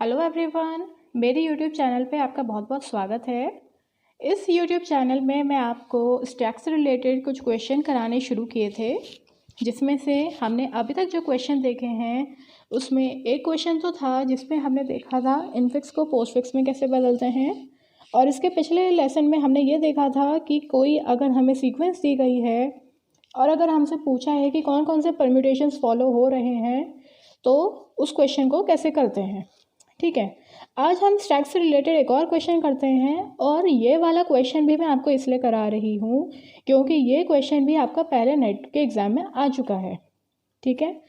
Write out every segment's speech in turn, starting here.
Hello everyone, मेरे YouTube channel पे आपका बहुत बहुत स्वागत है। इस यूट्यूब चैनल में मैं आपको स्टैक से रिलेटेड कुछ क्वेश्चन कराने शुरू किए थे, जिसमें से हमने अभी तक जो क्वेश्चन देखे हैं उसमें एक क्वेश्चन तो था जिसमें हमने देखा था इनफिक्स को पोस्टफिक्स में कैसे बदलते हैं, और इसके पिछले लेसन में हमने ये देखा था कि कोई अगर हमें सीक्वेंस दी गई है और अगर हमसे पूछा है कि कौन कौन से परम्यूटेशंस फॉलो हो रहे हैं तो उस क्वेश्चन को कैसे करते हैं। ठीक है, आज हम स्टैक से रिलेटेड एक और क्वेश्चन करते हैं, और ये वाला क्वेश्चन भी मैं आपको इसलिए करा रही हूँ क्योंकि ये क्वेश्चन भी आपका पहले नेट के एग्ज़ाम में आ चुका है। ठीक है,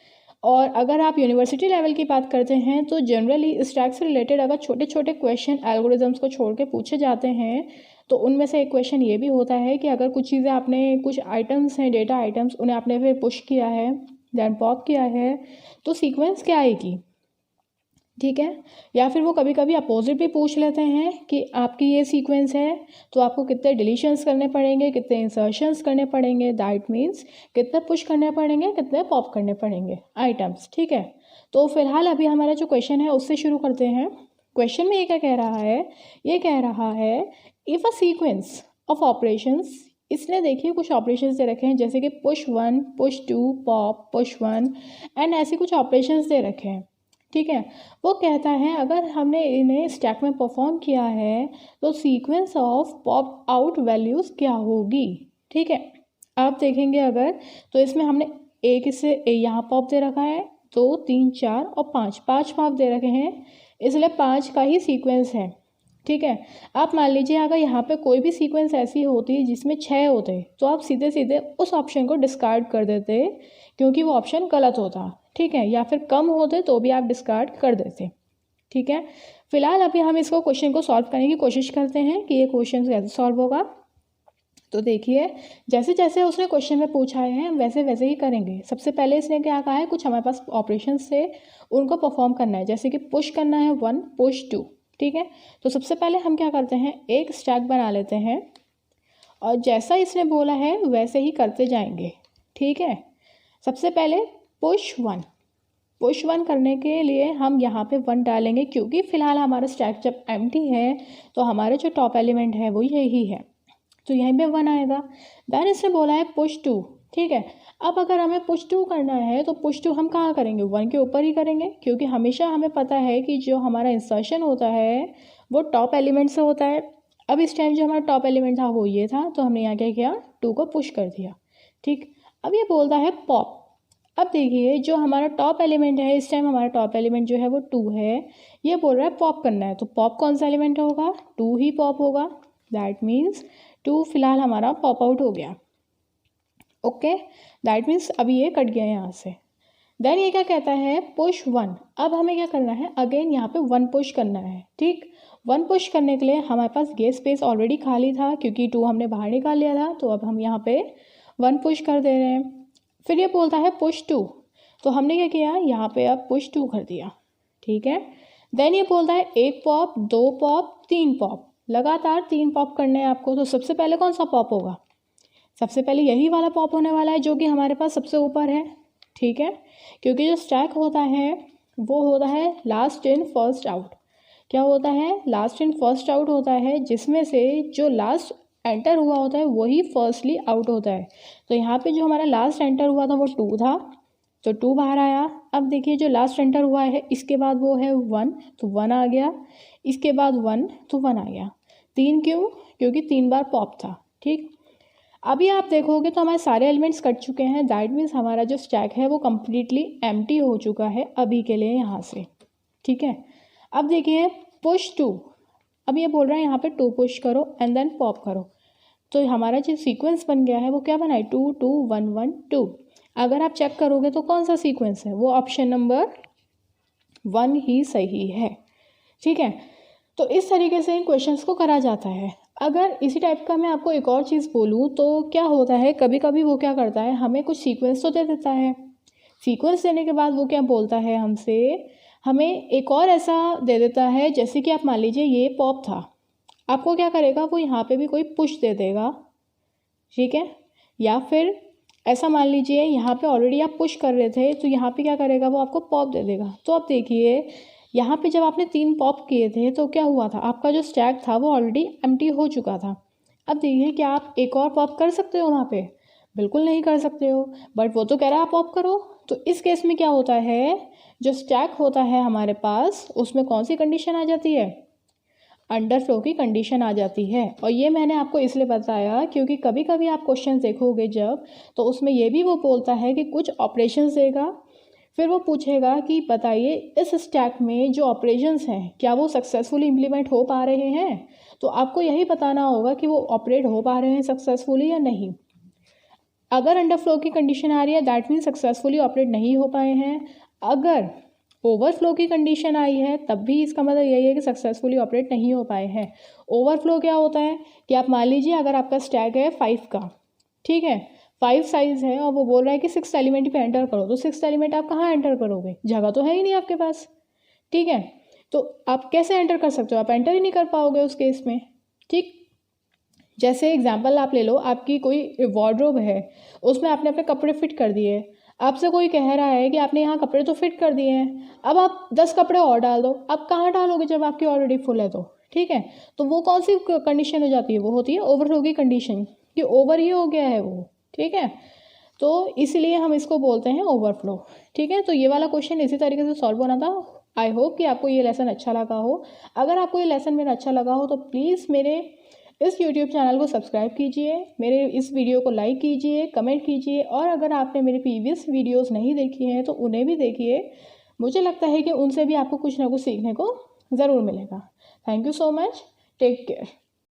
और अगर आप यूनिवर्सिटी लेवल की बात करते हैं तो जनरली स्टैक से रिलेटेड अगर छोटे छोटे क्वेश्चन एल्गोरिदम्स को छोड़ के पूछे जाते हैं तो उनमें से एक क्वेश्चन ये भी होता है कि अगर कुछ चीज़ें आपने, कुछ आइटम्स हैं, डेटा आइटम्स, उन्हें आपने फिर पुश किया है, देन पॉप किया है, तो सीक्वेंस क्या आएगी। ठीक है, या फिर वो कभी कभी अपोजिट भी पूछ लेते हैं कि आपकी ये सीक्वेंस है तो आपको कितने डिलीशंस करने पड़ेंगे, कितने इंसर्शंस करने पड़ेंगे, दैट मीन्स कितने पुश करने पड़ेंगे, कितने पॉप करने पड़ेंगे आइटम्स। ठीक है, तो फिलहाल अभी हमारा जो क्वेश्चन है उससे शुरू करते हैं। क्वेश्चन में ये क्या कह रहा है, ये कह रहा है if a sequence of operations, इसने देखिए कुछ ऑपरेशंस दे रखे हैं जैसे कि push 1, push 2, pop, push 1 and ऐसे कुछ ऑपरेशंस दे रखे हैं। ठीक है, वो कहता है अगर हमने इन्हें स्टैक में परफॉर्म किया है तो sequence of pop out values क्या होगी। ठीक है, आप देखेंगे अगर तो इसमें हमने एक इससे यहाँ पॉप दे रखा है, 2, 3, 4 और 5 पॉप दे रखे हैं, इसलिए 5 का ही सीक्वेंस है। ठीक है, आप मान लीजिए अगर यहाँ पे कोई भी सीक्वेंस ऐसी होती जिसमें 6 होते तो आप सीधे सीधे उस ऑप्शन को डिस्कार्ड कर देते क्योंकि वो ऑप्शन गलत होता। ठीक है, या फिर कम होते तो भी आप डिस्कार्ड कर देते। ठीक है, फिलहाल अभी हम इसको क्वेश्चन को सॉल्व करने की कोशिश करते हैं कि ये क्वेश्चन कैसे सॉल्व होगा। तो देखिए, जैसे जैसे उसने क्वेश्चन में पूछा है वैसे वैसे ही करेंगे। सबसे पहले इसने क्या कहा है, कुछ हमारे पास ऑपरेशन से उनको परफॉर्म करना है, जैसे कि पुश करना है 1, पुश 2। ठीक है, तो सबसे पहले हम क्या करते हैं, एक स्टैक बना लेते हैं और जैसा इसने बोला है वैसे ही करते जाएंगे। ठीक है, सबसे पहले पुश 1 करने के लिए हम यहाँ पे 1 डालेंगे क्योंकि फ़िलहाल हमारा स्टैक जब एम्प्टी है तो हमारे जो टॉप एलिमेंट है वो यही है, तो यहीं पे 1 आएगा। देन इसने बोला है पुश 2। ठीक है, अब अगर हमें पुश 2 करना है तो पुश 2 हम कहाँ करेंगे, 1 के ऊपर ही करेंगे क्योंकि हमेशा हमें पता है कि जो हमारा इंसर्शन होता है वो टॉप एलिमेंट से होता है। अब इस टाइम जो हमारा टॉप एलिमेंट था वो ये था, तो हमने यहाँ क्या किया, 2 को पुश कर दिया। ठीक, अब ये बोलता है पॉप। अब देखिए जो हमारा टॉप एलिमेंट है, इस टाइम हमारा टॉप एलिमेंट जो है वो 2 है, ये बोल रहा है पॉप करना है, तो पॉप कौन सा एलिमेंट होगा, 2 ही पॉप होगा। दैट मीन्स 2 फिलहाल हमारा पॉप आउट हो गया। ओके, दैट मीन्स अभी ये कट गया यहाँ से। देन ये क्या कहता है, पुश 1। अब हमें क्या करना है, अगेन यहाँ पे 1 पुश करना है। ठीक, 1 पुश करने के लिए हमारे पास ये स्पेस ऑलरेडी खाली था क्योंकि 2 हमने बाहर निकाल लिया था, तो अब हम यहाँ पे 1 पुश कर दे रहे हैं। फिर ये बोलता है पुश 2, तो हमने क्या किया, यहाँ पे अब पुश 2 कर दिया। ठीक है, देन ये बोलता है 1 पॉप, 2 पॉप, 3 पॉप, लगातार 3 पॉप करने हैं आपको। तो सबसे पहले कौन सा पॉप होगा, सबसे पहले यही वाला पॉप होने वाला है जो कि हमारे पास सबसे ऊपर है। ठीक है, क्योंकि जो स्टैक होता है वो होता है लास्ट इन फर्स्ट आउट। क्या होता है, लास्ट इन फर्स्ट आउट होता है, जिसमें से जो लास्ट एंटर हुआ होता है वही फर्स्टली आउट होता है। तो यहाँ पे जो हमारा लास्ट एंटर हुआ था वो 2 था, तो 2 बाहर आया। अब देखिए जो लास्ट एंटर हुआ है इसके बाद वो है 1, तो 1 आ गया, इसके बाद 1 तो 1 आ गया। 3 क्यों, क्योंकि 3 बार पॉप था। ठीक, अभी आप देखोगे तो हमारे सारे एलिमेंट्स कट चुके हैं, दैट मीन्स हमारा जो स्टैक है वो कम्प्लीटली एम्प्टी हो चुका है अभी के लिए यहाँ से। ठीक है, अब देखिए पुश 2, अब ये बोल रहा है यहाँ पे 2 पुश करो एंड देन पॉप करो, तो हमारा जो सीक्वेंस बन गया है वो क्या बना है, 2 2 1 1 2। अगर आप चेक करोगे तो कौन सा सीक्वेंस है, वो ऑप्शन नंबर 1 ही सही है। ठीक है, तो इस तरीके से इन क्वेश्चंस को करा जाता है। अगर इसी टाइप का मैं आपको एक और चीज़ बोलूँ तो क्या होता है, कभी कभी वो क्या करता है, हमें कुछ सीक्वेंस तो दे देता है, सीक्वेंस देने के बाद वो क्या बोलता है हमसे, हमें एक और ऐसा दे देता है, जैसे कि आप मान लीजिए ये पॉप था, आपको क्या करेगा, वो यहाँ पे भी कोई पुश दे देगा। ठीक है, या फिर ऐसा मान लीजिए यहाँ पे ऑलरेडी आप पुश कर रहे थे, तो यहाँ पे क्या करेगा, वो आपको पॉप दे देगा। तो अब देखिए यहाँ पे जब आपने 3 पॉप किए थे तो क्या हुआ था, आपका जो स्टैक था वो ऑलरेडी एम्प्टी हो चुका था। अब देखिए क्या आप एक और पॉप कर सकते हो वहाँ पे? बिल्कुल नहीं कर सकते हो, बट वो तो कह रहा है आप पॉप करो। तो इस केस में क्या होता है, जो स्टैक होता है हमारे पास उसमें कौन सी कंडीशन आ जाती है, अंडरफ्लो की कंडीशन आ जाती है। और ये मैंने आपको इसलिए बताया क्योंकि कभी कभी आप क्वेश्चन देखोगे जब, तो उसमें ये भी वो बोलता है कि कुछ ऑपरेशंस देगा, फिर वो पूछेगा कि बताइए इस स्टैक में जो ऑपरेशंस हैं क्या वो सक्सेसफुली इम्प्लीमेंट हो पा रहे हैं। तो आपको यही बताना होगा कि वो ऑपरेट हो पा रहे हैं सक्सेसफुली या नहीं। अगर अंडरफ्लो की कंडीशन आ रही है दैट मीन सक्सेसफुली ऑपरेट नहीं हो पाए हैं। अगर ओवरफ्लो की कंडीशन आई है तब भी इसका मतलब यही है कि सक्सेसफुली ऑपरेट नहीं हो पाए हैं। ओवरफ्लो क्या होता है कि आप मान लीजिए अगर आपका स्टैक है 5 का, ठीक है, 5 साइज है और वो बोल रहा है कि 6th एलिमेंट पे एंटर करो, तो 6th एलिमेंट आप कहाँ एंटर करोगे, जगह तो है ही नहीं आपके पास, ठीक है। तो आप कैसे एंटर कर सकते हो, आप एंटर ही नहीं कर पाओगे उस केस में, ठीक। जैसे एग्जाम्पल आप ले लो, आपकी कोई वार्डरोब है, उसमें आपने अपने कपड़े फिट कर दिए, आपसे कोई कह रहा है कि आपने यहाँ कपड़े तो फिट कर दिए हैं, अब आप 10 कपड़े और डाल दो। आप कहाँ डालोगे जब आपकी ऑलरेडी फुल है तो, ठीक है। तो वो कौन सी कंडीशन हो जाती है, वो होती है ओवरफ्लो की कंडीशन, कि ओवर ही हो गया है वो, ठीक है। तो इसलिए हम इसको बोलते हैं ओवरफ्लो, ठीक है। तो ये वाला क्वेश्चन इसी तरीके से सॉल्व होना था। आई होप कि आपको ये लेसन अच्छा लगा हो। अगर आपको ये लेसन मेरा अच्छा लगा हो तो प्लीज़ मेरे इस यूट्यूब चैनल को सब्सक्राइब कीजिए, मेरे इस वीडियो को लाइक कीजिए, कमेंट कीजिए, और अगर आपने मेरी प्रीवियस वीडियोस नहीं देखी हैं तो उन्हें भी देखिए। मुझे लगता है कि उनसे भी आपको कुछ ना कुछ सीखने को ज़रूर मिलेगा। Thank you so much, take care.